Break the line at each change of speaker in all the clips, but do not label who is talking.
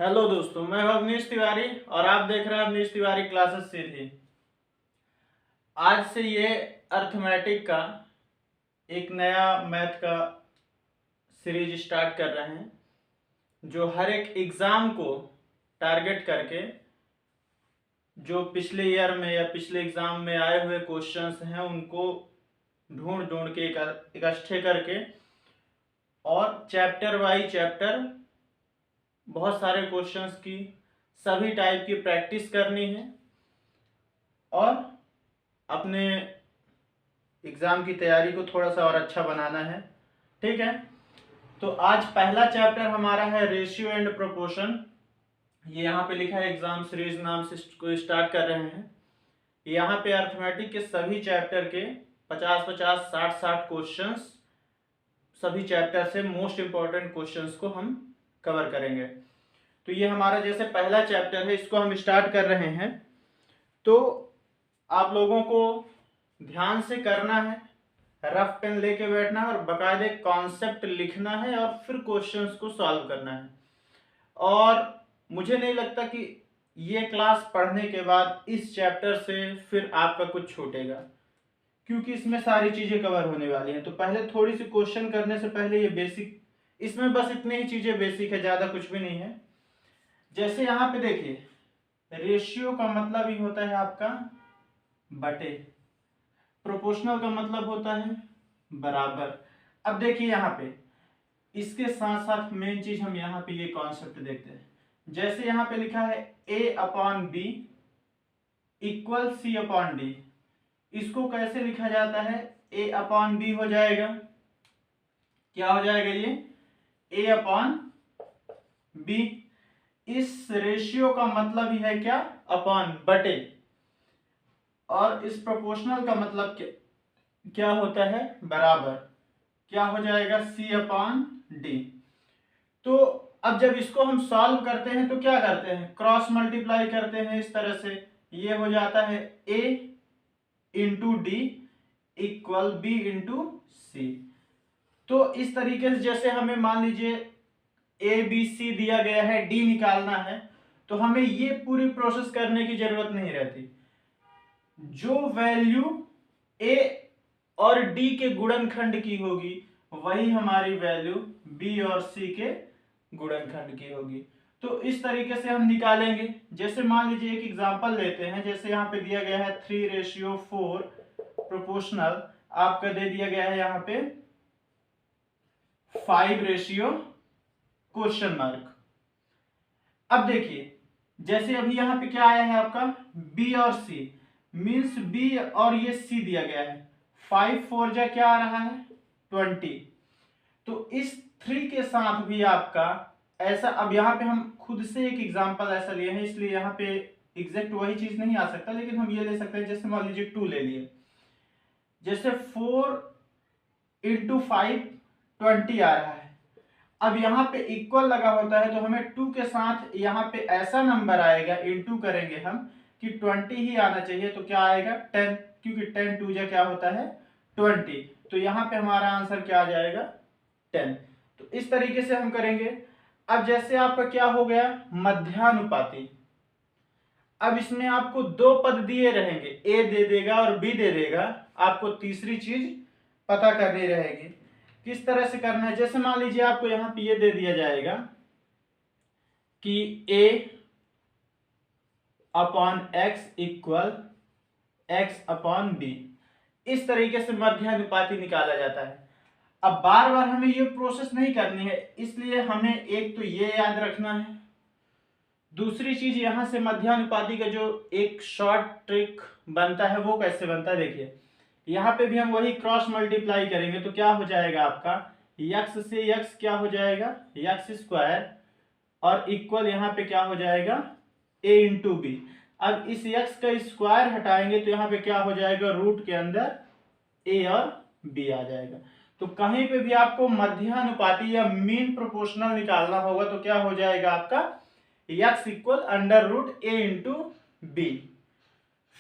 Hello दोस्तों, मैं हूं अवनीश तिवारी और आप देख रहे हैं अवनीश तिवारी क्लासेस सीधी। आज से ये अर्थमेटिक का एक नया मैथ का सीरीज स्टार्ट कर रहे हैं जो हर एक एग्ज़ाम को टारगेट करके जो पिछले ईयर में या पिछले एग्ज़ाम में आए हुए क्वेश्चंस हैं उनको ढूंढ ढूंढ के इकट्ठे करके और चैप्टर बाई चैप्टर बहुत सारे क्वेश्चंस की सभी टाइप की प्रैक्टिस करनी है और अपने एग्ज़ाम की तैयारी को थोड़ा सा और अच्छा बनाना है। ठीक है, तो आज पहला चैप्टर हमारा है रेशियो एंड प्रोपोर्शन। ये यहाँ पे लिखा है एग्जाम सीरीज नाम से को स्टार्ट कर रहे हैं। यहाँ पे अर्थमेटिक के सभी चैप्टर के 50-50 60-60 क्वेश्चंस सभी चैप्टर से मोस्ट इंपॉर्टेंट क्वेश्चंस को हम कवर करेंगे। तो ये हमारा जैसे पहला चैप्टर है, इसको हम स्टार्ट कर रहे हैं। तो आप लोगों को ध्यान से करना है, रफ पेन लेके बैठना है और बाकायदे कॉन्सेप्ट लिखना है और फिर क्वेश्चंस को सॉल्व करना है। और मुझे नहीं लगता कि ये क्लास पढ़ने के बाद इस चैप्टर से फिर आपका कुछ छूटेगा, क्योंकि इसमें सारी चीज़ें कवर होने वाली हैं। तो पहले थोड़ी सी क्वेश्चन करने से पहले ये बेसिक, इसमें बस इतनी ही चीज़ें बेसिक है, ज़्यादा कुछ भी नहीं है। जैसे यहाँ पे देखिए, रेशियो का मतलब ही होता है आपका बटे, प्रोपोर्शनल का मतलब होता है बराबर। अब देखिए यहाँ पे इसके साथ साथ मेन चीज हम यहाँ पे ये कॉन्सेप्ट देखते हैं। जैसे यहाँ पे लिखा है a upon B equal C upon D, इसको कैसे लिखा जाता है? a अपॉन बी हो जाएगा, क्या हो जाएगा ये? a upon B. इस रेशियो का मतलब ही है क्या? अपॉन, बटे। और इस प्रोपोर्शनल का मतलब क्या होता है? बराबर। क्या हो जाएगा? c upon D. तो अब जब इसको हम सॉल्व करते हैं तो क्या करते हैं? क्रॉस मल्टीप्लाई करते हैं इस तरह से। ये हो जाता है a into d equal b into c. तो इस तरीके से जैसे हमें मान लीजिए ए बी सी दिया गया है, डी निकालना है, तो हमें ये पूरी प्रोसेस करने की जरूरत नहीं रहती। जो वैल्यू ए और डी के गुणनखंड की होगी वही हमारी वैल्यू बी और सी के गुणनखंड की होगी। तो इस तरीके से हम निकालेंगे। जैसे मान लीजिए एक एग्जांपल लेते हैं, जैसे यहाँ पे दिया गया है 3:4 प्रोपोर्शनल, आपका दे दिया गया है यहाँ पे 5:? अब देखिए, जैसे अभी यहाँ पे क्या आया है आपका b और c, मीन्स b और ये c दिया गया है। 5 4 जा क्या आ रहा है? 20। तो इस 3 के साथ भी आपका ऐसा, अब यहाँ पे हम खुद से एक एग्जांपल ऐसा लिए हैं, इसलिए यहाँ पे एग्जैक्ट वही चीज नहीं आ सकता, लेकिन हम ये ले सकते हैं। जैसे मान लीजिए 2 ले लिए, जैसे 4 इंटू 5 20 आ रहा है। अब यहाँ पे इक्वल लगा होता है तो हमें 2 के साथ यहाँ पे ऐसा नंबर आएगा, इंटू करेंगे हम, कि 20 ही आना चाहिए। तो क्या आएगा? 10, क्योंकि 10 2 जा क्या होता है? 20। तो यहाँ पे हमारा आंसर क्या आ जाएगा? 10। तो इस तरीके से हम करेंगे। अब जैसे आपका क्या हो गया? मध्यानुपाती। अब इसमें आपको दो पद दिए रहेंगे, ए दे देगा और बी दे देगा। आपको तीसरी चीज पता करनी रहेगी। किस तरह से करना है? जैसे मान लीजिए आपको यहां पे ये दे दिया जाएगा कि a upon X equal X upon B. इस तरीके से मध्यानुपाती निकाला जाता है। अब बार बार हमें ये प्रोसेस नहीं करनी है, इसलिए हमें एक तो ये याद रखना है। दूसरी चीज, यहां से मध्यानुपाती का जो एक शॉर्ट ट्रिक बनता है वो कैसे बनता है? देखिए, यहाँ पे भी हम वही क्रॉस मल्टीप्लाई करेंगे तो क्या हो जाएगा आपका? यक्स से यक्स क्या हो जाएगा? यक्स स्क्वायर, और इक्वल यहाँ पे क्या हो जाएगा? a into B. अब इस यक्स का स्क्वायर हटाएंगे तो यहाँ पे क्या हो जाएगा? रूट के अंदर a और b आ जाएगा। तो कहीं पे भी आपको मध्यानुपाती या मीन प्रोपोर्शनल निकालना होगा तो क्या हो जाएगा आपका? x equal under root a into B.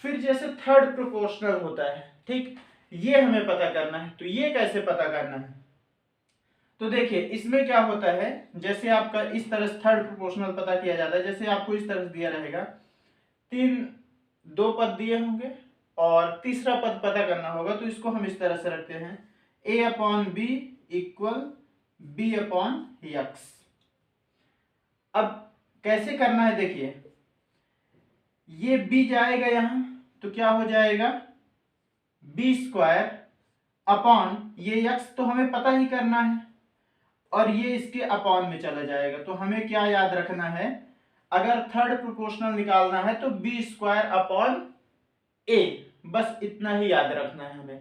फिर जैसे थर्ड प्रोपोर्शनल होता है, ठीक, ये हमें पता करना है। तो ये कैसे पता करना है? तो देखिए इसमें क्या होता है, जैसे आपका इस तरह से थर्ड प्रोपोर्शनल पता किया जाता है। जैसे आपको इस तरह से दिया रहेगा, दो पद दिए होंगे और तीसरा पद पता करना होगा, तो इसको हम इस तरह से रखते हैं a/b इक्वल b/x। अब कैसे करना है, देखिए ये b जाएगा यहां, तो क्या हो जाएगा b² अपॉन ये x तो हमें पता ही करना है, और ये इसके अपॉन में चला जाएगा। तो हमें क्या याद रखना है, अगर थर्ड प्रोपोर्शनल निकालना है तो b² अपॉन a, बस इतना ही याद रखना है हमें,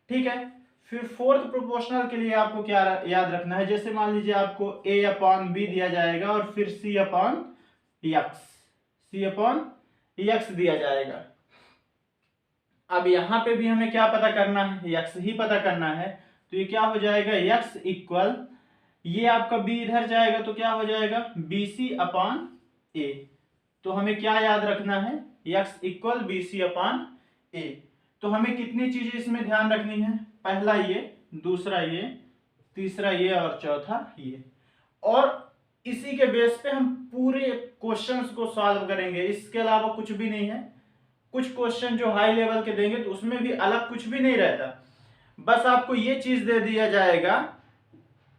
ठीक है। फिर फोर्थ प्रोपोर्शनल के लिए आपको क्या याद रखना है, जैसे मान लीजिए आपको a/b दिया जाएगा और फिर c/x दिया जाएगा। अब यहां पे भी हमें क्या पता करना है, x ही पता करना है। तो ये क्या हो जाएगा, x इक्वल, ये आपका b इधर जाएगा तो क्या हो जाएगा bc/a। तो हमें क्या याद रखना है, x इक्वल bc/a। तो हमें कितनी चीजें इसमें ध्यान रखनी है, पहला ये, दूसरा ये, तीसरा ये और चौथा ये। और इसी के बेस पे हम पूरे क्वेश्चंस को सॉल्व करेंगे, इसके अलावा कुछ भी नहीं है। कुछ क्वेश्चन जो हाई लेवल के देंगे तो उसमें भी अलग कुछ भी नहीं रहता, बस आपको ये चीज दे दिया जाएगा,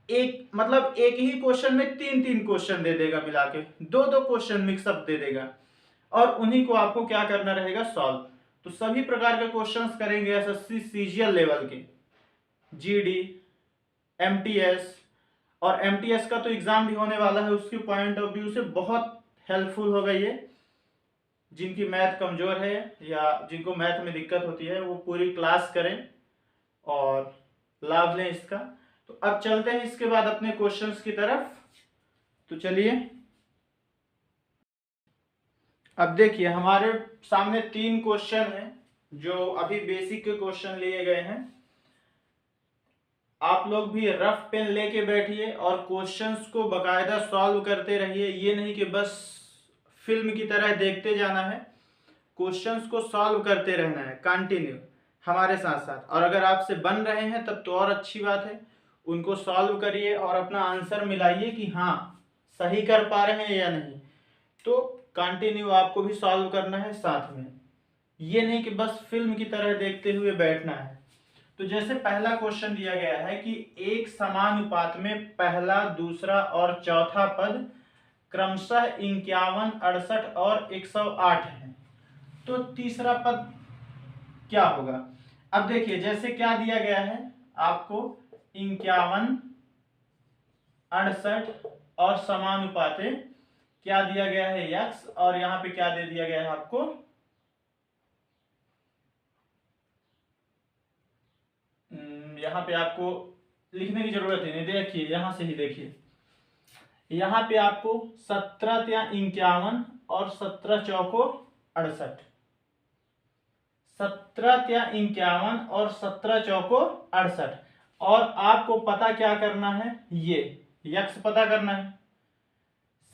एक ही क्वेश्चन में तीन क्वेश्चन दे देगा, मिला के दो क्वेश्चन मिक्सअप दे देगा, और उन्हीं को आपको क्या करना रहेगा, सॉल्व। तो सभी प्रकार के क्वेश्चंस करेंगे एसएससी सीजीएल लेवल के, जीडी, एमटीएस, और एमटीएस का तो एग्जाम भी होने वाला है, उसके पॉइंट ऑफ व्यू से बहुत हेल्पफुल होगा ये। जिनकी मैथ कमजोर है या जिनको मैथ में दिक्कत होती है वो पूरी क्लास करें और लाभ लें इसका। तो अब चलते हैं इसके बाद अपने क्वेश्चंस की तरफ। तो चलिए, अब देखिए हमारे सामने 3 क्वेश्चन हैं जो अभी बेसिक के क्वेश्चन लिए गए हैं। आप लोग भी रफ पेन लेके बैठिए और क्वेश्चंस को बकायदा सॉल्व करते रहिए। ये नहीं कि बस फिल्म की तरह देखते जाना है, क्वेश्चंस को सॉल्व करते रहना है कंटिन्यू हमारे साथ साथ। और अगर आपसे बन रहे हैं तब तो और अच्छी बात है, उनको सॉल्व करिए और अपना आंसर मिलाइए कि हाँ सही कर पा रहे हैं या नहीं। तो कंटिन्यू आपको भी सॉल्व करना है साथ में, ये नहीं कि बस फिल्म की तरह देखते हुए बैठना है। तो जैसे पहला क्वेश्चन दिया गया है कि एक समानुपात में पहला, दूसरा और चौथा पद क्रमशः 51, 68 और 108 है, तो तीसरा पद क्या होगा। अब देखिए जैसे क्या दिया गया है आपको, 51, 68 और समानुपाते क्या दिया गया है, x, और यहां पे क्या दे दिया गया है आपको, यहां पे आपको लिखने की जरूरत ही नहीं, देखिए यहां से ही देखिए, यहां पे आपको 17 या 51 और 17 चौको 68, 17 या 51 और 17 चौको 68, और आपको पता क्या करना है, ये यक्स पता करना है।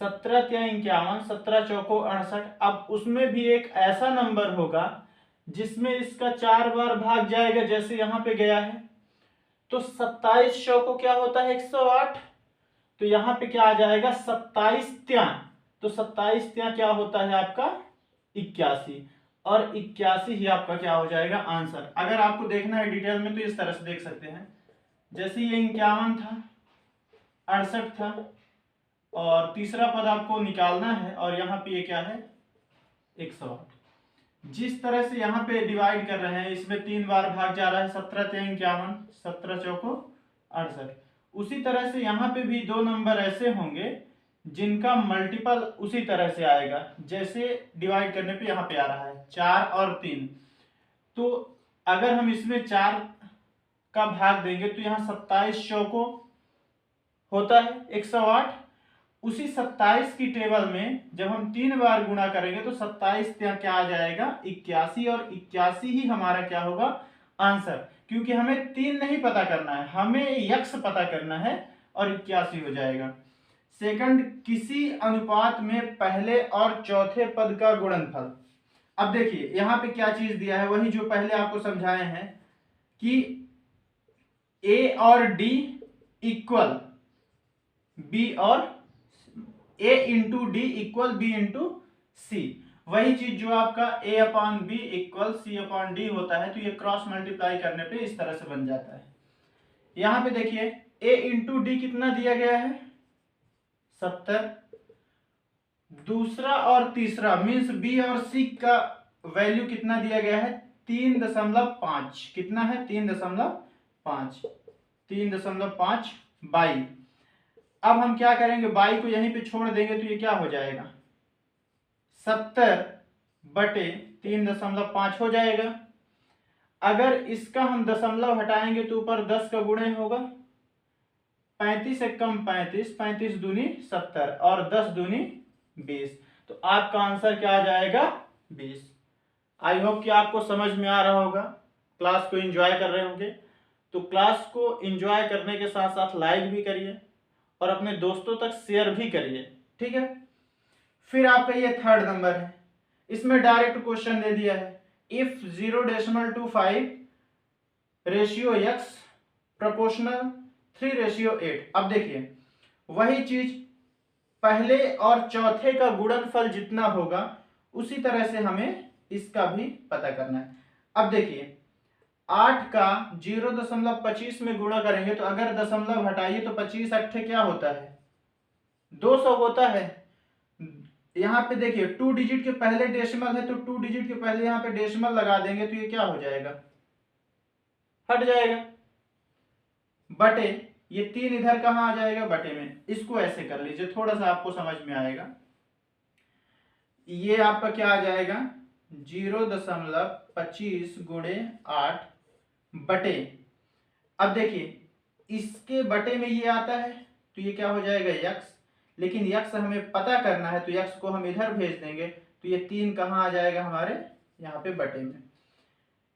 17 या 51, 17 चौको 68। अब उसमें भी एक ऐसा नंबर होगा जिसमें इसका 4 बार भाग जाएगा, जैसे यहां पे गया है। तो 27 चौको क्या होता है, 108। तो यहां पे क्या आ जाएगा, 27 त्या, तो 27 त्या क्या होता है आपका 81, और 81 ही आपका क्या हो जाएगा आंसर। अगर आपको देखना है डिटेल में तो इस तरह से देख सकते हैं, जैसे ये 51 था, 68 था, और तीसरा पद आपको निकालना है, और यहाँ पे ये क्या है 108। जिस तरह से यहाँ पे डिवाइड कर रहे हैं, इसमें 3 बार भाग जा रहा है, 17 त्या 51, 17 चौको 68। उसी तरह से यहाँ पे भी 2 नंबर ऐसे होंगे जिनका मल्टीपल उसी तरह से आएगा, जैसे डिवाइड करने पे यहाँ पे आ रहा है 4 और 3। तो अगर हम इसमें 4 का भाग देंगे तो यहाँ 27 चौको होता है 108। उसी 27 की टेबल में जब हम 3 बार गुणा करेंगे तो 27 क्या आ जाएगा 81, और 81 ही हमारा क्या होगा आंसर, क्योंकि हमें 3 नहीं पता करना है, हमें यक्स पता करना है, और 81 हो जाएगा। सेकंड, किसी अनुपात में पहले और चौथे पद का गुणनफल। अब देखिए यहां पे क्या चीज दिया है, वही जो पहले आपको समझाए हैं कि a और d इक्वल बी और a into d equal b into c. वही चीज जो आपका a upon B equal C upon d होता है, तो ये क्रॉस मल्टीप्लाई करने पे इस तरह से बन जाता है। यहां पे देखिए a इंटू डी कितना दिया गया है 70, दूसरा और तीसरा मीन्स बी और सी का वैल्यू कितना दिया गया है 3.5, कितना है 3.5, 3.5 बाई। अब हम क्या करेंगे, बाई को यहीं पे छोड़ देंगे तो ये क्या हो जाएगा 70/3.5 हो जाएगा। अगर इसका हम दशमलव हटाएंगे तो ऊपर 10 का गुणे होगा, 35 से कम 35, 35 दूनी 70 और 10 दूनी 20, तो आपका आंसर क्या आ जाएगा 20। आई होप कि आपको समझ में आ रहा होगा, क्लास को एंजॉय कर रहे होंगे। तो क्लास को एंजॉय करने के साथ साथ लाइक भी करिए और अपने दोस्तों तक शेयर भी करिए, ठीक है। फिर आपका ये थर्ड नंबर है, इसमें डायरेक्ट क्वेश्चन दे दिया है, इफ 0.25 रेशियो x प्रोपोर्शनल 3:8। अब देखिए वही चीज पहले और चौथे का गुणनफल जितना होगा उसी तरह से हमें इसका भी पता करना है। अब देखिए 8 का 0.25 में गुणा करेंगे तो अगर दशमलव हटाइए तो 25 अट्ठे क्या होता है 200 होता है। यहाँ पे देखिए 2 डिजिट के पहले डेसिमल है तो 2 डिजिट के पहले यहाँ पे डेसिमल लगा देंगे तो ये क्या हो जाएगा हट जाएगा, बटे ये 3 इधर कहाँ आ जाएगा बटे में। इसको ऐसे कर लीजिए, थोड़ा सा आपको समझ में आएगा। ये आपका क्या आ जाएगा 0.25 गुणे 8 बटे, अब देखिए इसके बटे में ये आता है तो ये क्या हो जाएगा x, लेकिन x हमें पता करना है तो x को हम इधर भेज देंगे तो ये 3 कहाँ आ जाएगा हमारे यहाँ पे बटे में।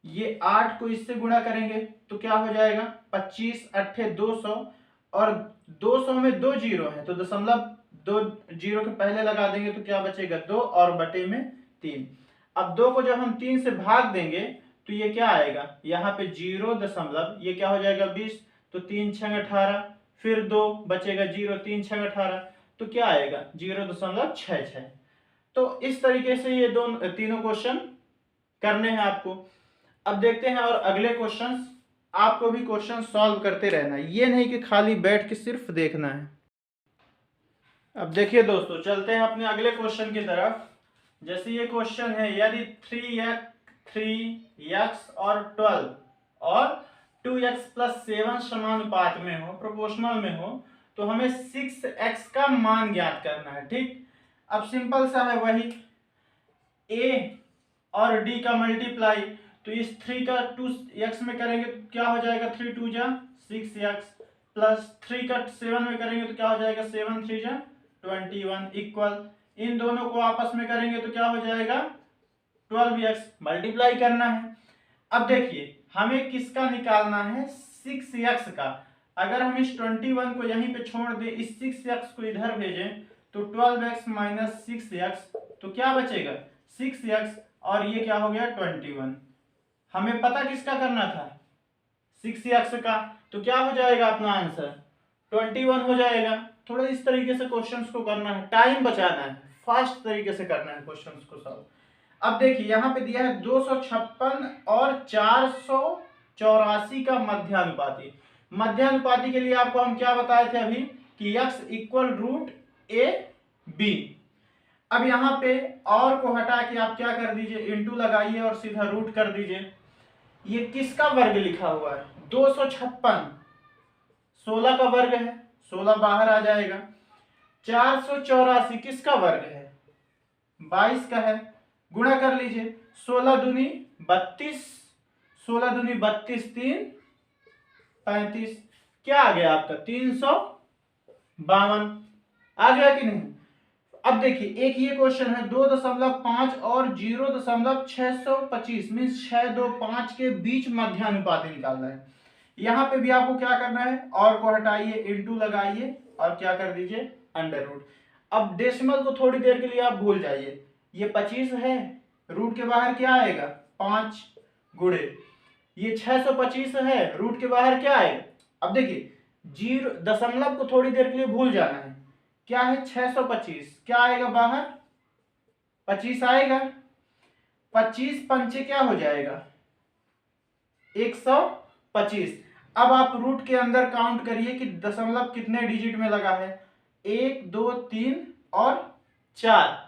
ये 8 को इससे गुणा करेंगे तो क्या हो जाएगा 25 अट्ठे 200 और 200 में 2 जीरो है तो दशमलव 2 जीरो के पहले लगा देंगे तो क्या बचेगा 2 और बटे में 3। अब 2 को जब हम 3 से भाग देंगे तो ये क्या आएगा यहाँ पे 0 दशमलव ये क्या हो जाएगा 20, तो 3 छंग 18, फिर 2 बचेगा 0, 3 छंग 18 तो क्या आएगा 0.66। तो इस तरीके से ये तीनों क्वेश्चन करने हैं आपको। अब देखते हैं और अगले क्वेश्चंस, आपको भी क्वेश्चन सॉल्व करते रहना है, ये नहीं कि खाली बैठ के सिर्फ देखना है। अब देखिए दोस्तों चलते हैं अपने अगले क्वेश्चन की तरफ। जैसे ये क्वेश्चन है, यदि 3x और 12 और 2x+7 समानुपात में हो, प्रोपोर्शनल में हो, तो हमें 6x का मान ज्ञात करना है, ठीक। अब सिंपल सा है, वही a और d का मल्टीप्लाई, तो इस 3 का 2x में करेंगे तो क्या हो जाएगा 3 2 जा 6x प्लस 3 का 7 में करेंगे तो क्या हो जाएगा 7 3 जा 21 इक्वल, इन दोनों को आपस में करेंगे तो क्या हो जाएगा 12x, मल्टीप्लाई करना है। अब देखिए हमें किसका निकालना है 6x का। अगर हम इस 21 को यहीं पे छोड़ दें, इस 6x को इधर भेजें तो 12x माइनस 6x तो क्या बचेगा 6x और ये क्या हो गया 21। हमें पता किसका करना था 6x का, तो क्या हो जाएगा अपना आंसर 21 हो जाएगा। थोड़ा इस तरीके से क्वेश्चंस को करना है, टाइम बचाना है, फास्ट तरीके से करना है क्वेश्चंस को सॉल्व। अब देखिए यहाँ पे दिया है 256 और 484 का मध्यानुपाती। मध्यानुपाती के लिए आपको हम क्या बताए थे अभी कि x equal root A B. अब यहाँ पे और को हटा के आप क्या कर दीजिए इंटू लगाइए और सीधा रूट कर दीजिए। ये किसका वर्ग लिखा हुआ है 256, 16 का वर्ग है, 16 बाहर आ जाएगा। 484 किसका वर्ग है 22 का है, गुणा कर लीजिए 16 दूनी 32, 16 दूनी 32 3 35, क्या आ गया आपका 352 आ गया कि नहीं। अब देखिए एक ये क्वेश्चन है 2.5 और 0.625 मीन्स 625 के बीच मध्यानुपाती निकालना है। यहाँ पे भी आपको क्या करना है और को हटाइए इंटू लगाइए और क्या कर दीजिए अंडर रूट। अब डेसिमल को थोड़ी देर के लिए आप भूल जाइए, ये 25 है, रूट के बाहर क्या आएगा 5 गुणे ये 625 है, रूट के बाहर क्या आएगा। अब देखिए जीरो दशमलव को थोड़ी देर के लिए भूल जाना है। क्या है 625, क्या आएगा बाहर 25 आएगा। 25 पंचे क्या हो जाएगा 125। अब आप रूट के अंदर काउंट करिए कि दशमलव कितने डिजिट में लगा है, 1 2 3 और 4।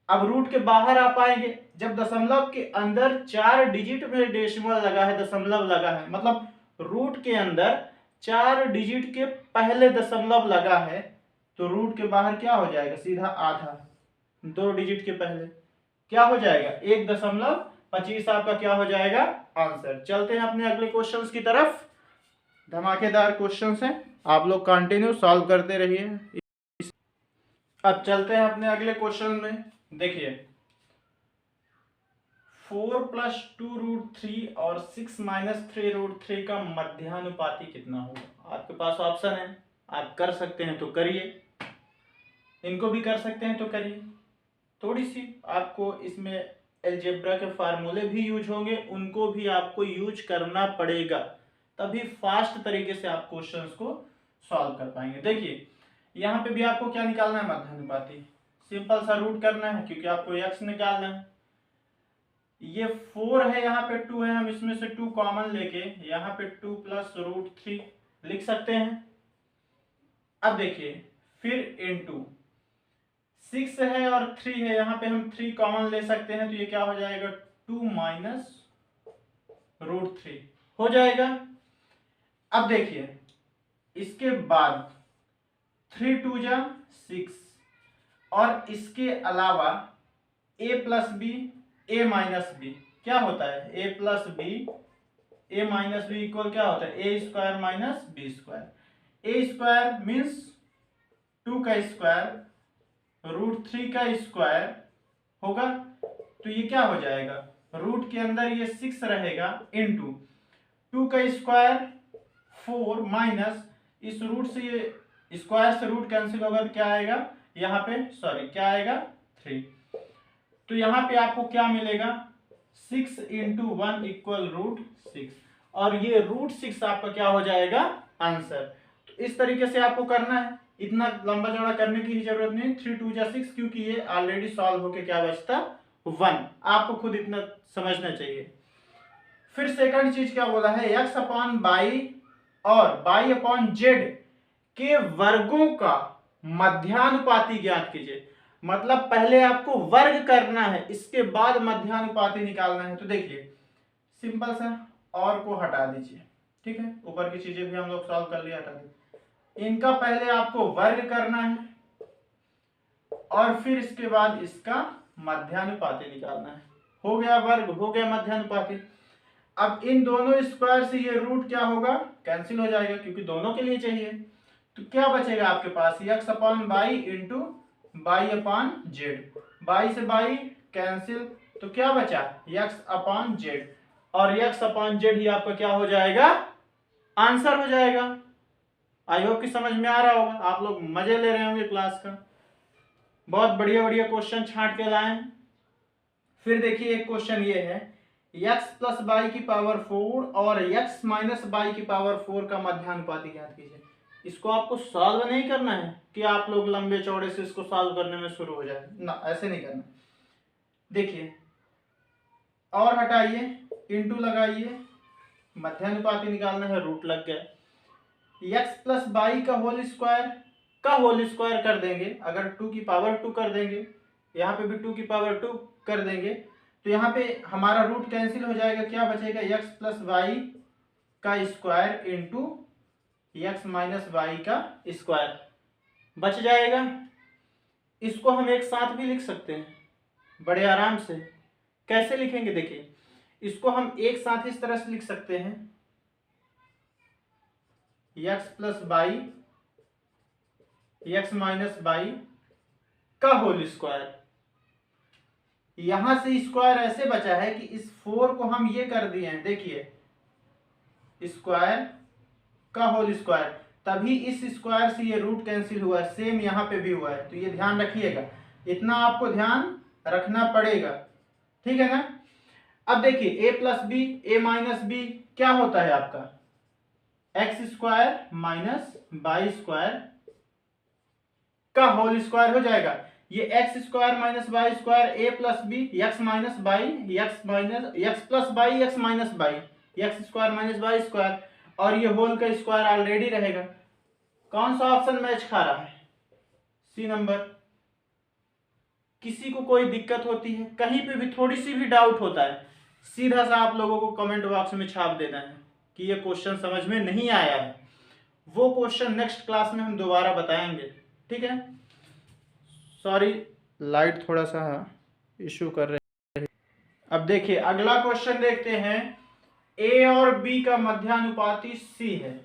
अब रूट के बाहर आप आएंगे, जब दशमलव के अंदर 4 डिजिट में डेसिमल लगा है, दशमलव लगा है, मतलब रूट के अंदर 4 डिजिट के पहले दशमलव लगा है, तो रूट के बाहर क्या हो जाएगा सीधा आधा, 2 डिजिट के पहले क्या हो जाएगा 1.25 आपका क्या हो जाएगा आंसर। चलते हैं अपने अगले क्वेश्चंस की तरफ। धमाकेदार क्वेश्चंस हैं, आप लोग कंटिन्यू सॉल्व करते रहिए। अब चलते हैं अपने अगले क्वेश्चन में। देखिए 4 + 2√3 और 6 - 3√3 का मध्यानुपाती कितना होगा। आपके पास ऑप्शन है, आप कर सकते हैं तो करिए, इनको भी कर सकते हैं तो करिए। थोड़ी सी आपको इसमें अलजेब्रा के फार्मूले भी यूज होंगे, उनको भी आपको यूज करना पड़ेगा, तभी फास्ट तरीके से आप क्वेश्चंस को सॉल्व कर पाएंगे। देखिए यहाँ पे भी आपको क्या निकालना है मध्यानुपाती, सिंपल सा रूट करना है क्योंकि आपको x निकालना है। ये 4 है, यहाँ पे 2 है, हम इसमें से 2 कॉमन लेके यहाँ पे 2 + √3 लिख सकते हैं। अब देखिए फिर इनटू 6 है और 3 है, यहाँ पे हम 3 कॉमन ले सकते हैं, तो ये क्या हो जाएगा 2 - √3 हो जाएगा। अब देखिए इसके बाद 3 2 जा 6 और इसके अलावा a + b a - b क्या होता है a + b a - b equal क्या होता है a² - b²। a² मीन्स 2 का स्क्वायर √3 का स्क्वायर होगा, तो ये क्या हो जाएगा रूट के अंदर ये 6 रहेगा इनटू 2 का स्क्वायर 4 माइनस इस रूट से ये स्क्वायर से रूट कैंसिल होगा तो क्या आएगा यहाँ पे सॉरी क्या आएगा 3। तो यहाँ पे आपको क्या मिलेगा 6 × 1 = √6 और ये √6 आपका क्या हो जाएगा आंसर। तो इस तरीके से आपको करना है, इतना लंबा चौड़ा करने की जरूरत नहीं। 3 2 जा 6 क्योंकि ये ऑलरेडी सॉल्व होके क्या बचता 1, आपको खुद इतना समझना चाहिए। फिर सेकंड चीज क्या बोला है x/y और y/z के वर्गों का मध्यानुपाती ज्ञात कीजिए। मतलब पहले आपको वर्ग करना है, इसके बाद मध्यानुपाती निकालना है। तो देखिए सिंपल सा और को हटा दीजिए, ठीक है, ऊपर की चीजें भी हम लोग सॉल्व कर लिया, हटा दीजिए। इनका पहले आपको वर्ग करना है और फिर इसके बाद इसका मध्यानुपाती निकालना है। हो गया वर्ग, हो गया मध्यानुपाती। अब इन दोनों स्क्वायर से ये रूट क्या होगा कैंसिल हो जाएगा क्योंकि दोनों के लिए चाहिए। तो क्या बचेगा आपके पास x/y इंटू y/z, y से y कैंसिल, तो क्या बचा x/z और x/z ही आपका क्या हो जाएगा आंसर हो जाएगा। आई होप कि समझ में आ रहा होगा, आप लोग मजे ले रहे होंगे क्लास का। बहुत बढ़िया बढ़िया क्वेश्चन छांट के लाए। फिर देखिए एक क्वेश्चन ये है x + y⁴ और x - y⁴ का मध्यानुपाती ज्ञात कीजिए। इसको आपको सॉल्व नहीं करना है कि आप लोग लंबे चौड़े से इसको सॉल्व करने में शुरू हो जाए ना, ऐसे नहीं करना। देखिए और हटाइए इंटू लगाइए, मध्यानुपाती निकालना है, रूट लग गया। x + y का होल स्क्वायर कर देंगे, अगर 2 की पावर 2 कर देंगे, यहाँ पे भी 2 की पावर 2 कर देंगे, तो यहाँ पे हमारा रूट कैंसिल हो जाएगा। क्या बचेगा x + y का स्क्वायर इंटू x - y का स्क्वायर बच जाएगा। इसको हम एक साथ भी लिख सकते हैं बड़े आराम से। कैसे लिखेंगे देखिए, इसको हम एक साथ इस तरह से लिख सकते हैं x + y x - y का होल स्क्वायर। यहां से स्क्वायर ऐसे बचा है कि इस 4 को हम ये कर दिए हैं, देखिए स्क्वायर का होल स्क्वायर, तभी इस स्क्वायर से ये रूट कैंसिल हुआ है, सेम यहां पे भी हुआ है। तो ये ध्यान रखिएगा, इतना आपको ध्यान रखना पड़ेगा, ठीक है ना। अब देखिए a + b a - b क्या होता है आपका X square minus Y square का होल स्क्वायर हो जाएगा। ये X square minus Y square A plus B X minus Y X plus Y X minus Y X square minus Y square, और ये होल का स्क्वायर ऑलरेडी रहेगा। कौन सा ऑप्शन मैच खा रहा है? C number. किसी को कोई दिक्कत होती है, कहीं पे भी थोड़ी सी भी डाउट होता है, सीधा सा आप लोगों को कमेंट बॉक्स में छाप देना है कि ये क्वेश्चन समझ में नहीं आया है। वो क्वेश्चन नेक्स्ट क्लास में हम दोबारा बताएंगे, ठीक है। सॉरी, लाइट थोड़ा सा इशू कर रहे हैं। अब देखिए अगला क्वेश्चन देखते हैं। ए और बी का मध्यानुपाती सी है,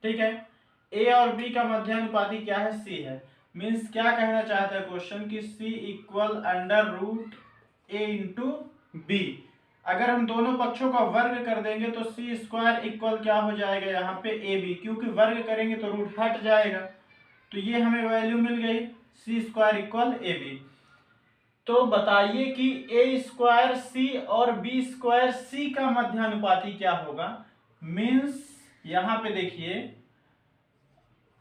ठीक है। ए और बी का मध्यानुपाती क्या है? सी है। मीन्स क्या कहना चाहता है क्वेश्चन कि सी इक्वल अंडर रूट ए इंटू बी। अगर हम दोनों पक्षों का वर्ग कर देंगे तो सी स्क्वायर इक्वल क्या हो जाएगा यहाँ पे ए बी, क्योंकि वर्ग करेंगे तो रूट हट जाएगा, तो ये हमें वैल्यू मिल गई सी स्क्वायर इक्वल ए बी। तो बताइए कि ए स्क्वायर सी और बी स्क्वायर सी का मध्यानुपाती क्या होगा। मीन्स यहां पे देखिए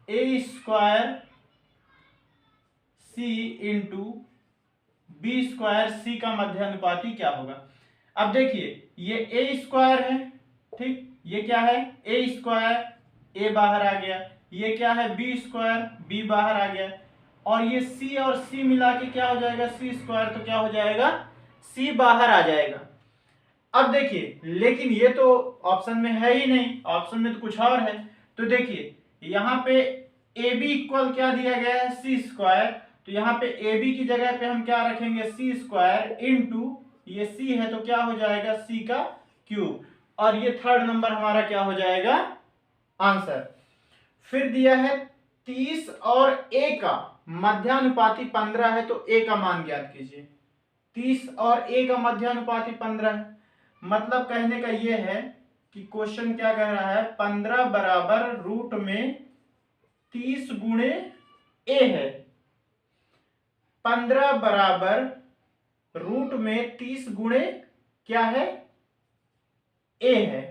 ए स्क्वायर सी इंटू बी स्क्वायर सी का मध्यानुपाती क्या होगा। अब देखिए ये ए स्क्वायर है, ठीक, ये क्या है? ए स्क्वायर, ए बाहर आ गया, ये क्या है? बी स्क्वायर, बी बाहर आ गया, और ये सी और सी मिला के क्या हो जाएगा? सी स्क्वायर, तो क्या हो जाएगा? सी बाहर आ जाएगा। अब देखिए लेकिन ये तो ऑप्शन में है ही नहीं, ऑप्शन में तो कुछ और है। तो देखिए यहाँ पे ए बी इक्वल क्या दिया गया है? सी स्क्वायर। तो यहाँ पे ए बी की जगह पे हम क्या रखेंगे? सी स्क्वायर इंटू ये सी है तो क्या हो जाएगा? सी का क्यूब, और ये थर्ड नंबर हमारा क्या हो जाएगा? आंसर। फिर दिया है 30 और ए का मध्यानुपाती 15 है, तो ए का मान ज्ञात कीजिए। 30 और ए का मध्यानुपाती 15 है, मतलब कहने का ये है कि क्वेश्चन क्या कह रहा है? 15 बराबर रूट में 30 गुणे ए है। 15 बराबर रूट में 30 गुणे क्या है? ए है।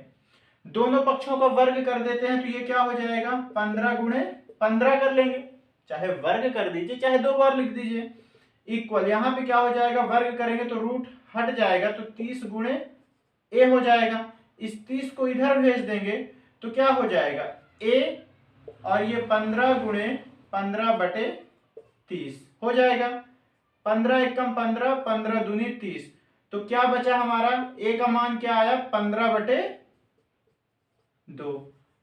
दोनों पक्षों का वर्ग कर देते हैं तो ये क्या हो जाएगा? 15 गुणे 15 कर लेंगे, चाहे वर्ग कर दीजिए चाहे दो बार लिख दीजिए, इक्वल यहां पे क्या हो जाएगा? वर्ग करेंगे तो रूट हट जाएगा, तो 30 गुणे ए हो जाएगा। इस 30 को इधर भेज देंगे तो क्या हो जाएगा? ए, और ये 15 गुणे 15 बटे 30 हो जाएगा। 15 एकम 15, 15 दूनी 30, तो क्या बचा हमारा? ए का मान क्या आया? 15 बटे 2।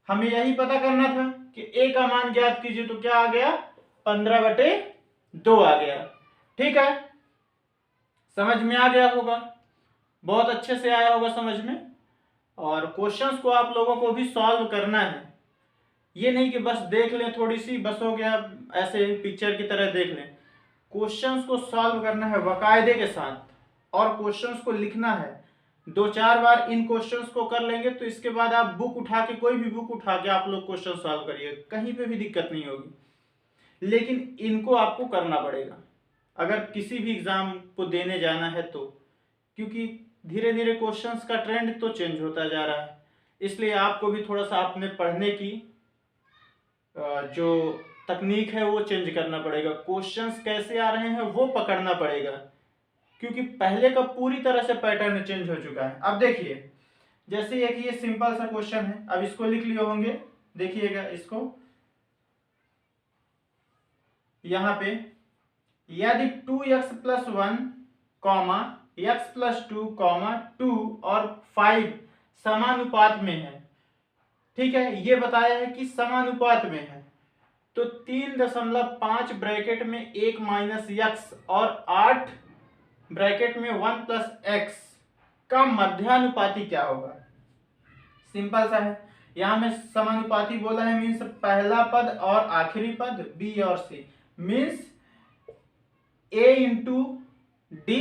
हमें यही पता करना था कि ए का मान ज्ञात कीजिए, तो क्या आ गया? 15 बटे 2 आ गया। ठीक है, समझ में आ गया होगा, बहुत अच्छे से आया होगा समझ में। और क्वेश्चंस को आप लोगों को भी सॉल्व करना है, ये नहीं कि बस देख लें थोड़ी सी बस हो गया, ऐसे पिक्चर की तरह देख लें। क्वेश्चंस को सॉल्व करना है बाकायदे के साथ, और क्वेश्चंस को लिखना है। 2-4 बार इन क्वेश्चंस को कर लेंगे तो इसके बाद आप बुक उठा के, कोई भी बुक उठा के आप लोग क्वेश्चन सॉल्व करिए, कहीं पे भी दिक्कत नहीं होगी। लेकिन इनको आपको करना पड़ेगा अगर किसी भी एग्जाम को देने जाना है तो, क्योंकि धीरे धीरे क्वेश्चंस का ट्रेंड तो चेंज होता जा रहा है, इसलिए आपको भी थोड़ा सा अपने पढ़ने की जो तकनीक है वो चेंज करना पड़ेगा। क्वेश्चंस कैसे आ रहे हैं वो पकड़ना पड़ेगा, क्योंकि पहले का पूरी तरह से पैटर्न चेंज हो चुका है। अब देखिए जैसे ये सिंपल सा क्वेश्चन है, अब इसको लिख लिए होंगे, देखिएगा इसको, यहां पे यदि 2x + 1 कॉमा x + 2 कॉमा 2 और 5 समानुपात में है, ठीक है, ये बताया है कि समानुपात में है, तो 3.5 ब्रैकेट में 1 - x और 8 ब्रैकेट में 1 + x का मध्यानुपाती क्या होगा। सिंपल सा है, यहां में समानुपाती बोला है, मीन्स पहला पद और आखिरी पद b और c, means a into d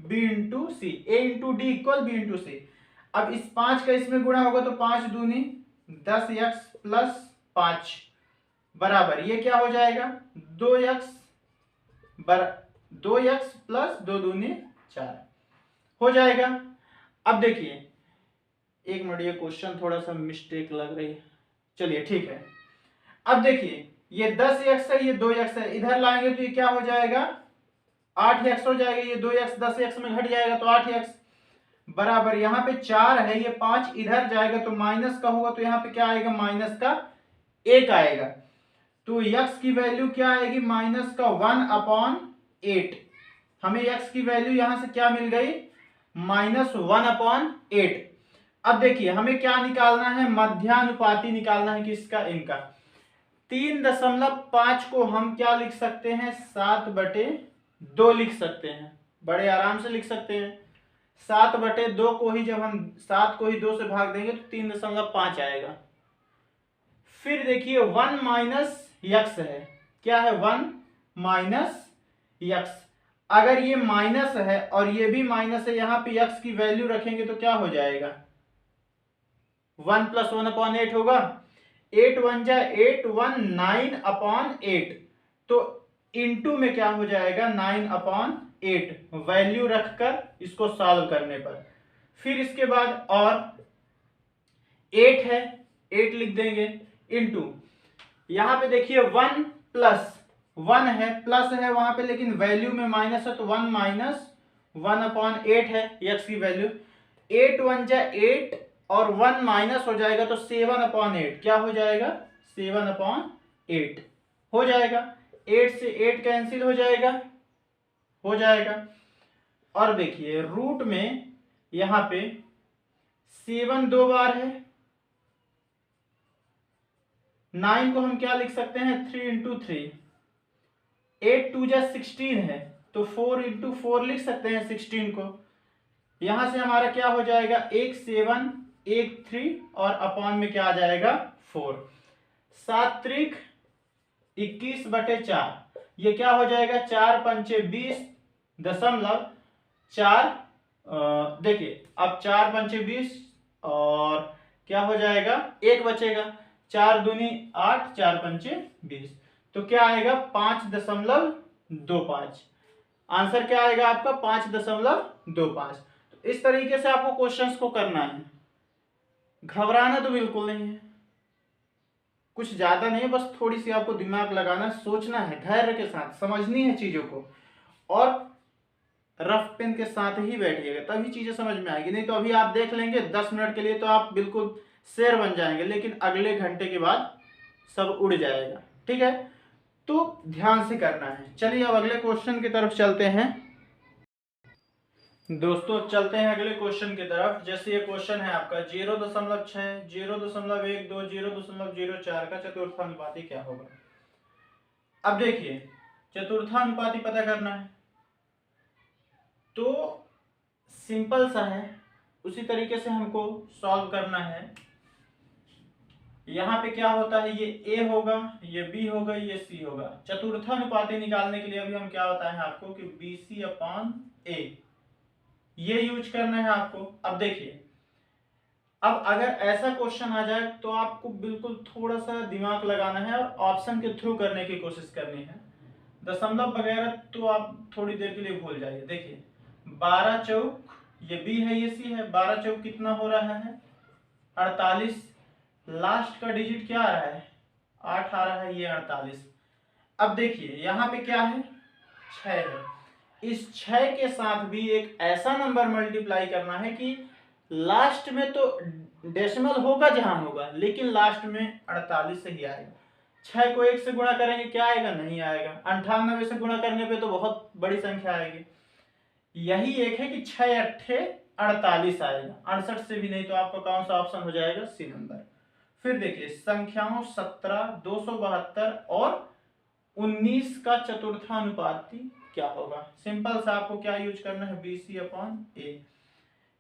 b into c, a into d equal b into c. अब इस 5 का इसमें गुणा होगा तो 5 दूनी 10x + 5 बराबर ये क्या हो जाएगा? 2x + 2 दूनी 4 हो जाएगा। अब देखिए एक मिनट, ये क्वेश्चन थोड़ा सा मिस्टेक लग रही है, चलिए ठीक है। अब देखिए ये 10x है, ये 2x है, इधर लाएंगे तो ये क्या हो जाएगा 8x हो जाएगा, ये 2x 10x में घट जाएगा तो 8x बराबर यहाँ पे 4 है, ये 5 इधर जाएगा तो माइनस का होगा, तो यहाँ पे क्या आएगा माइनस का 1 आएगा। तो x की वैल्यू क्या आएगी माइनस का 1/8। हमें x की वैल्यू यहां से क्या मिल गई -1/8। अब देखिए हमें क्या निकालना है, मध्यानुपाती निकालना है किसका, इनका। 3.5 को हम क्या लिख सकते हैं 7/2 लिख सकते हैं, बड़े आराम से लिख सकते हैं। 7/2 को ही जब हम 7 को ही 2 से भाग देंगे तो 3.5 आएगा। फिर देखिए 1 माइनस यक्स है, क्या है 1 माइनस यक्स। अगर ये माइनस है और ये भी माइनस है, यहां पे यक्स की वैल्यू रखेंगे तो क्या हो जाएगा 1 + 1/8 होगा। 8 1 जा 8 1 9/8, तो इंटू में क्या हो जाएगा 9/8 वैल्यू रखकर इसको सॉल्व करने पर। फिर इसके बाद और 8 है, 8 लिख देंगे इंटू, यहां पे देखिए 1 + 1 है, प्लस है वहां पे लेकिन वैल्यू में माइनस है, तो 1 - 1/8 है x की वैल्यू। 8 1 जा 8 और 1 माइनस हो जाएगा तो 7/8 क्या हो जाएगा 7/8 हो जाएगा। 8 से 8 कैंसिल हो जाएगा। और देखिए रूट में यहां पे 7 2 बार है, 9 को हम क्या लिख सकते हैं 3 × 3, 8 2 जा 16 है तो 4 × 4 लिख सकते हैं 16 को। यहां से हमारा क्या हो जाएगा 1 7 1 3 और अपॉन में क्या आ जाएगा 4। 7 त्रिक 21/4, ये क्या हो जाएगा 4 पंचे 20.4। देखिए अब 4 पंचे 20 और क्या हो जाएगा 1 बचेगा, 4 दूनी 8 4 पंचे 20, तो क्या आएगा 5.25। आंसर क्या आएगा आपका 5.25। तो इस तरीके से आपको क्वेश्चंस को करना है, घबराना तो बिल्कुल नहीं है, कुछ ज्यादा नहीं है, बस थोड़ी सी आपको दिमाग लगाना, सोचना है, धैर्य के साथ समझनी है चीजों को, और रफ पेन के साथ ही बैठिएगा तभी चीजें समझ में आएगी। नहीं तो अभी आप देख लेंगे 10 मिनट के लिए तो आप बिल्कुल शेर बन जाएंगे, लेकिन अगले घंटे के बाद सब उड़ जाएगा। ठीक है, तो ध्यान से करना है। चलिए अब अगले क्वेश्चन की तरफ चलते हैं दोस्तों, चलते हैं अगले क्वेश्चन की तरफ। जैसे ये क्वेश्चन है आपका 0.6 0.12 0.04 का चतुर्थानुपाती क्या होगा। अब देखिए चतुर्थानुपाती पता करना है तो सिंपल सा है, उसी तरीके से हमको सॉल्व करना है। यहाँ पे क्या होता है, ये a होगा, ये b होगा, ये c होगा। चतुर्थानुपाती निकालने के लिए अभी हम क्या बताएं आपको कि BC/A ये यूज करना है आपको। अब देखिए, अब अगर ऐसा क्वेश्चन आ जाए तो आपको बिल्कुल थोड़ा सा दिमाग लगाना है और ऑप्शन के थ्रू करने की कोशिश करनी है। दशमलव वगैरह तो आप थोड़ी देर के लिए भूल जाइए। देखिए 12 चौक, ये b है ये c है, 12 चौक कितना हो रहा है 48, लास्ट का डिजिट क्या आ रहा है 8 आ रहा है, ये 48। अब देखिए यहाँ पे क्या है 6 है, इस 6 के साथ भी एक ऐसा नंबर मल्टीप्लाई करना है कि लास्ट में तो डेसिमल होगा जहां होगा, लेकिन लास्ट में 48 से ही आएगा। 6 को 1 से गुणा करेंगे क्या आएगा, नहीं आएगा। 98 से गुणा करने पे तो बहुत बड़ी संख्या आएगी। यही एक है कि 6 8 48 आएगा, 68 से भी नहीं, तो आपका कौन सा ऑप्शन हो जाएगा सी नंबर। फिर देखिए संख्याओं 17 272 और 19 का चतुर्थानुपाती क्या होगा। सिंपल सा आपको क्या यूज करना है BC/A।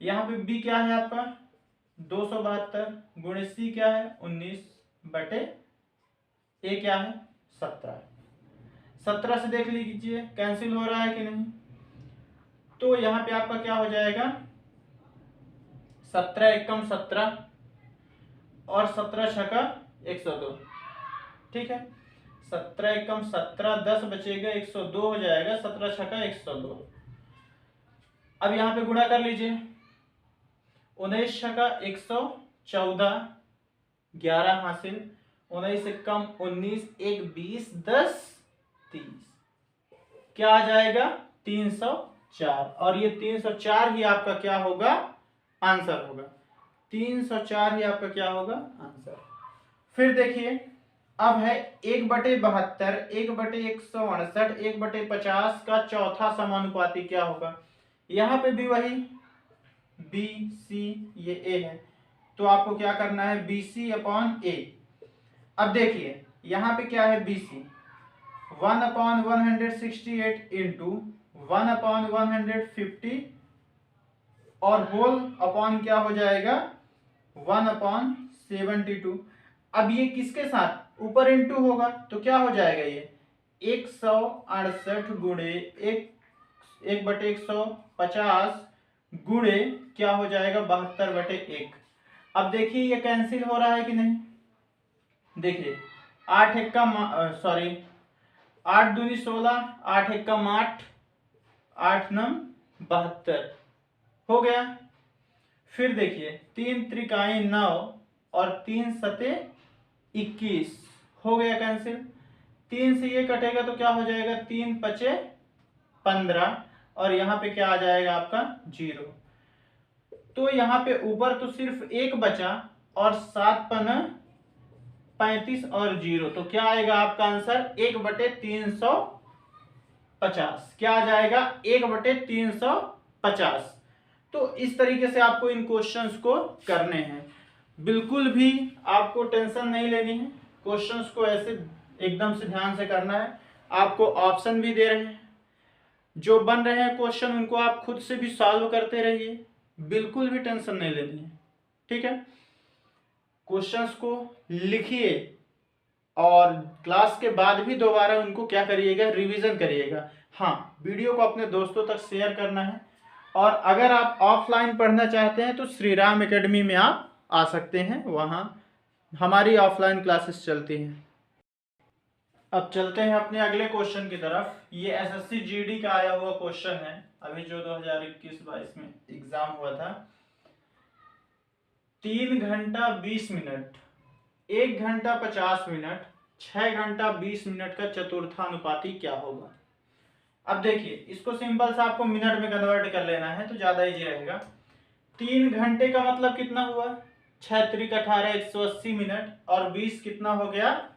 यहाँ पे b क्या है आपका 272 गुणे c क्या है 19/A क्या है 17। 17 से देख लीजिए कैंसिल हो रहा है कि नहीं, तो यहाँ पे आपका क्या हो जाएगा 17 एकम 17 और 17 छका 102। ठीक है, 17 एकम 17, 10 बचेगा 102 हो जाएगा, 17 छका 102। अब यहाँ पे गुणा कर लीजिए, 19 छका 114 11 हासिल, 19 से कम 19, 1 20, 10 30, क्या आ जाएगा 304, और ये 304 ही आपका क्या होगा आंसर होगा। 304 ही आपका क्या होगा आंसर। फिर देखिए अब है 1/72, 1/168, 1/50 का चौथा समानुपाती क्या होगा। यहाँ पे भी वही बी सी, ये ए है, तो आपको क्या करना है बी सी अपॉन ए। अब देखिए यहाँ पे क्या है बी सी, 1/168 इंटू 1/150 और होल अपॉन क्या हो जाएगा 1/72। अब ये किसके साथ ऊपर इंटू होगा तो क्या हो जाएगा ये 168 गुणे 1/150 गुणे क्या हो जाएगा 72/1। अब देखिए ये कैंसिल हो रहा है कि नहीं, देखिए 8 एक का 8 दूनी 16, 8 एक कम 8, 8 नम 72 हो गया। फिर देखिए 3 त्रिकाई 9 और 3 सते 21 हो गया कैंसिल। 3 से ये कटेगा तो क्या हो जाएगा 3 पचे 15 और यहाँ पे क्या आ जाएगा आपका 0। तो यहाँ पे ऊपर तो सिर्फ एक बचा और 7 पन 35 और 0, तो क्या आएगा आपका आंसर 1/350। क्या आ जाएगा 1/350। तो इस तरीके से आपको इन क्वेश्चंस को करने हैं, बिल्कुल भी आपको टेंशन नहीं लेनी है। क्वेश्चंस को ऐसे एकदम से ध्यान से करना है। आपको ऑप्शन भी दे रहे हैं, जो बन रहे हैं क्वेश्चन उनको आप खुद से भी सॉल्व करते रहिए, बिल्कुल भी टेंशन नहीं लेनी है, ठीक है। क्वेश्चंस को लिखिए और क्लास के बाद भी दोबारा उनको क्या करिएगा रिवीजन करिएगा। हाँ, वीडियो को अपने दोस्तों तक शेयर करना है। और अगर आप ऑफलाइन पढ़ना चाहते हैं तो श्री राम एकेडमी में आप आ सकते हैं, वहाँ हमारी ऑफलाइन क्लासेस चलती हैं। अब चलते हैं अपने अगले क्वेश्चन की तरफ। ये एसएससी जीडी का आया हुआ क्वेश्चन है, अभी जो 2021-22 में एग्जाम हुआ था। 3 घंटा 20 मिनट, 1 घंटा 50 मिनट, 6 घंटा 20 मिनट का चतुर्थानुपाती क्या होगा। अब देखिए इसको सिंपल से आपको मिनट में कन्वर्ट कर लेना है तो ज्यादा इजी रहेगा। 3 घंटे का मतलब कितना हुआ 6 त्रिक 18, 180 मिनट, और 20 कितना हो गया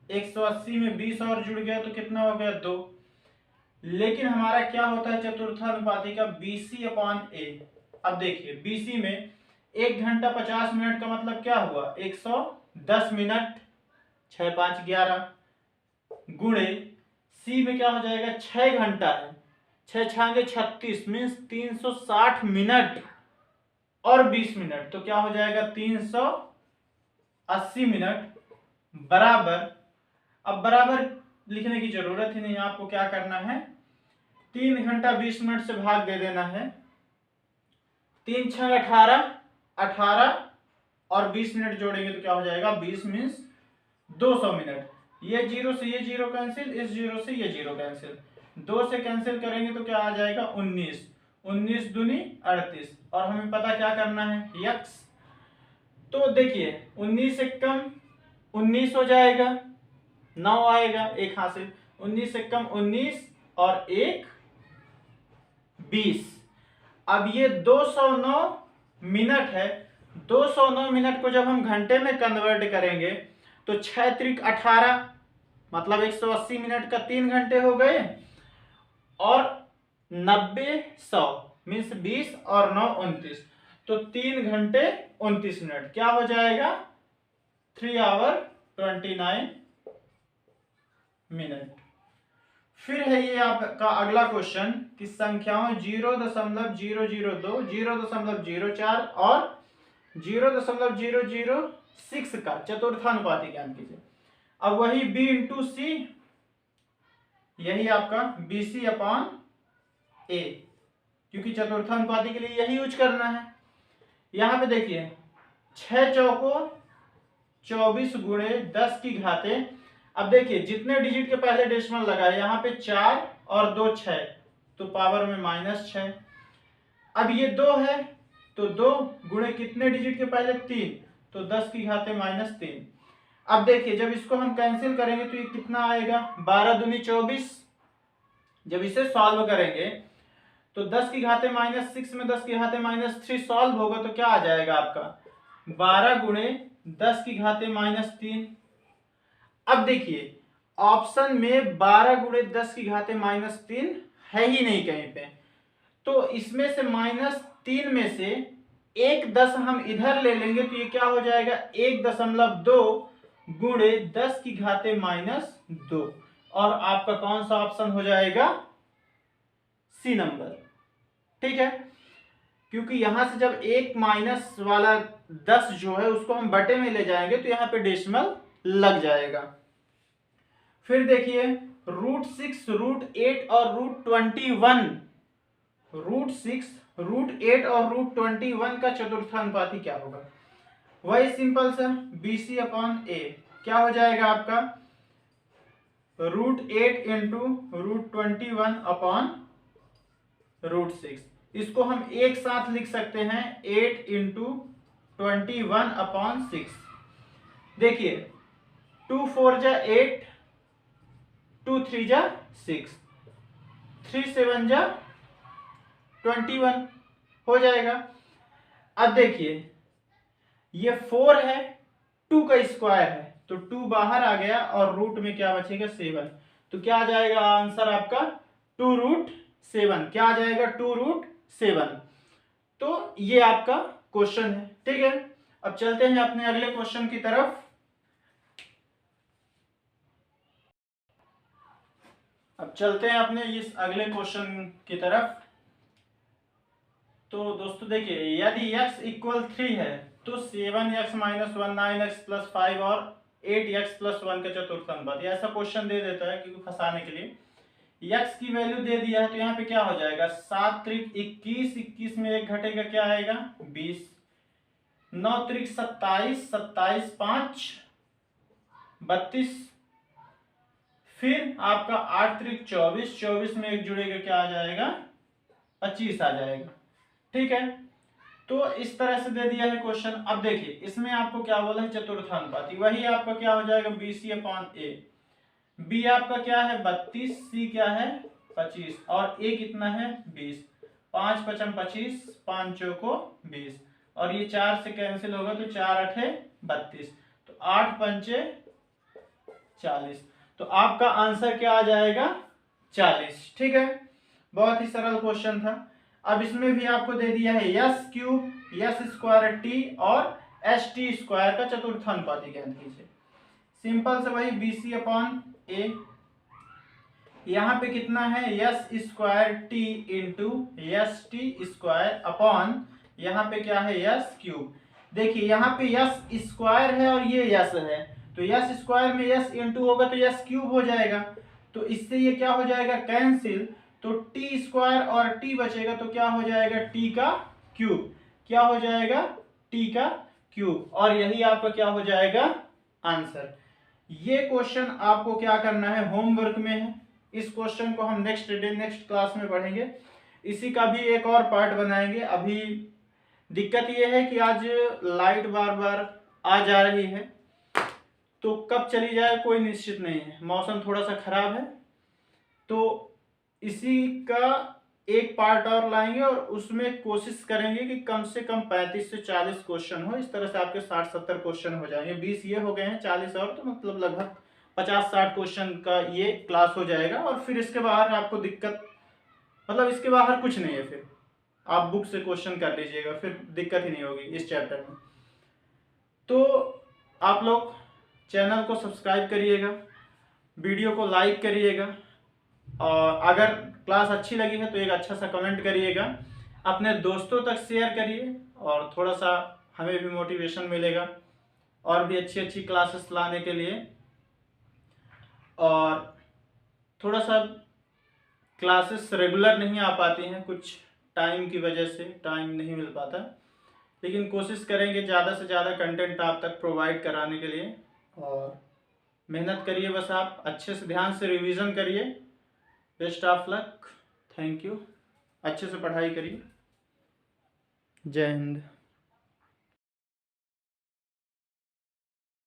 180 में 20 और जुड़ गया तो कितना हो गया 2। लेकिन हमारा क्या होता है चतुर्थानुपाती का BC अपॉन A। अब देखिए BC में 1 घंटा 50 मिनट का मतलब क्या हुआ 110 मिनट, 6 5 11 गुणे C में क्या हो जाएगा 6 घंटा है, 6 छांगे 36 मीन्स 360 मिनट और 20 मिनट, तो क्या हो जाएगा 380 मिनट बराबर। अब बराबर लिखने की जरूरत ही नहीं, आपको क्या करना है 3 घंटा 20 मिनट से भाग दे देना है। 3 छंग 18, 18 और 20 मिनट जोड़ेंगे तो क्या हो जाएगा 20 मीन्स 200 मिनट। ये 0 से ये 0 कैंसिल, इस 0 से ये 0 कैंसिल, 2 से कैंसिल करेंगे तो क्या आ जाएगा 19, 19 दूनी 38, और हमें पता क्या करना है यक्स। तो देखिए 19 से कम 19 हो जाएगा, 9 आएगा, 1 हासिल, 19 से कम 19 और 1 20। अब ये 209 मिनट है, 209 मिनट को जब हम घंटे में कन्वर्ट करेंगे तो 6 त्रिक 18 मतलब 180 मिनट का 3 घंटे हो गए, और 90 100 मीन्स 20 और 9 29, तो 3 घंटे 29 मिनट क्या हो जाएगा 3 आवर 29 मिनट। फिर है ये आपका अगला क्वेश्चन कि संख्याओं 0.002, 0.04 और 0.006 का चतुर्थानुपाती ज्ञात कीजिए। अब वही B इंटू सी, यही आपका BC अपॉन A, क्योंकि चतुर्थानुपाती के लिए यही यूज करना है। यहां पे देखिए 6 चौको 24 गुणे 10 की घाते। अब देखिए जितने डिजिट के पहले डेसिमल लगा है यहाँ पे 4 और 2 6, तो पावर में -6। अब ये 2 है तो 2 गुणे कितने डिजिट के पहले 3, तो 10 की घाते -3। अब देखिए जब इसको हम कैंसिल करेंगे तो ये कितना आएगा, 12 दूनी 24। जब इसे सॉल्व करेंगे तो 10 की घाते -6 में 10 की घाते -3 सॉल्व होगा तो क्या आ जाएगा आपका, 12 गुणे 10 की घाते -3। अब देखिए ऑप्शन में 12 गुणे 10 की घाते -3 है ही नहीं कहीं पे, तो इसमें से -3 में से 1 हम इधर ले लेंगे तो ये क्या हो जाएगा, 1.2 गुणे 10 की घाते -2, और आपका कौन सा ऑप्शन हो जाएगा, सी नंबर। ठीक है, क्योंकि यहां से जब एक माइनस वाला 10 जो है उसको हम बटे में ले जाएंगे तो यहां पे डेसिमल लग जाएगा। फिर देखिए √6, √8 और √21, √6, √8 और √21 का चतुर्थानुपाती क्या होगा, वही सिंपल सा BC/A क्या हो जाएगा आपका, √8 इंटू √21/√6। इसको हम एक साथ लिख सकते हैं 8 इंटू 21/6। देखिए 2 4 जा 8, 2 3 जा 6, 3 7 जा 21 हो जाएगा। अब देखिए ये 4 है, 2 का स्क्वायर है तो 2 बाहर आ गया और रूट में क्या बचेगा, 7। तो क्या आ जाएगा आंसर आपका 2√7। क्या आ जाएगा 2√7। तो ये आपका क्वेश्चन है। ठीक है, अब चलते हैं अपने अगले क्वेश्चन की तरफ। अब चलते हैं अपने इस अगले क्वेश्चन की तरफ। तो दोस्तों देखिए यदि x इक्वल 3 है तो 7x - 1 9x + 5 और 8x + 1 का चतुर्थानुपात, ऐसा क्वेश्चन दे देता है क्योंकि फंसाने के लिए। x की वैल्यू दे दिया है तो यहाँ पे क्या हो जाएगा, 7 त्रिक 21, 21 में 1 घटेगा क्या आएगा 20, 9 त्रिक 27, 27 5 32, फिर आपका 8 त्रिक 24, 24 में 1 जुड़ेगा क्या आ जाएगा 25 आ जाएगा। ठीक है, तो इस तरह से दे दिया है क्वेश्चन। अब देखिए इसमें आपको क्या बोला है, चतुर्थानुपाती, वही आपका क्या हो जाएगा BC/A। B आपका क्या है 32, C क्या है 25 और A कितना है 20, 5 × 5 = 25, 5 चौको 20 और ये 4 से कैंसिल होगा तो 4 × 8 = 32, तो 8 × 5 = 40, तो आपका आंसर क्या आ जाएगा 40। ठीक है, बहुत ही सरल क्वेश्चन था। अब इसमें भी आपको दे दिया है s³ s² और st² का चतुर्थानुपाती ज्ञात कीजिए। सिंपल से वही BC/A। यहाँ पे कितना है s² इंटू st² अपॉन यहाँ पे क्या है s³। देखिए यहाँ पे s² है और ये s है, तो s² में s इंटू होगा तो s³ हो जाएगा, तो इससे ये क्या हो जाएगा कैंसिल, तो t² और t बचेगा तो क्या हो जाएगा t का क्यूब, क्या हो जाएगा t का क्यूब, और यही आपका क्या हो जाएगा आंसर। ये क्वेश्चन आपको क्या करना है, होमवर्क में है। इस क्वेश्चन को हम नेक्स्ट क्लास में पढ़ेंगे, इसी का भी एक और पार्ट बनाएंगे। अभी दिक्कत ये है कि आज लाइट बार बार आ जा रही है, तो कब चली जाए कोई निश्चित नहीं है, मौसम थोड़ा सा खराब है, तो इसी का एक पार्ट और लाएंगे और उसमें कोशिश करेंगे कि कम से कम 35 से 40 क्वेश्चन हो। इस तरह से आपके 60-70 क्वेश्चन हो जाएंगे, 20 ये हो गए हैं, 40 और, तो मतलब लगभग 50-60 क्वेश्चन का ये क्लास हो जाएगा। और फिर इसके बाहर आपको दिक्कत, मतलब इसके बाहर कुछ नहीं है, फिर आप बुक से क्वेश्चन कर लीजिएगा, फिर दिक्कत ही नहीं होगी इस चैप्टर में। तो आप लोग चैनल को सब्सक्राइब करिएगा, वीडियो को लाइक करिएगा, और अगर क्लास अच्छी लगी है तो एक अच्छा सा कमेंट करिएगा, अपने दोस्तों तक शेयर करिए, और थोड़ा सा हमें भी मोटिवेशन मिलेगा और भी अच्छी अच्छी क्लासेस लाने के लिए। और थोड़ा सा क्लासेस रेगुलर नहीं आ पाती हैं, कुछ टाइम की वजह से टाइम नहीं मिल पाता, लेकिन कोशिश करेंगे ज़्यादा से ज़्यादा कंटेंट आप तक प्रोवाइड कराने के लिए। और मेहनत करिए, बस आप अच्छे से ध्यान से रिवीजन करिए। Best of luck, thank you, अच्छे से पढ़ाई करिए। जय हिंद।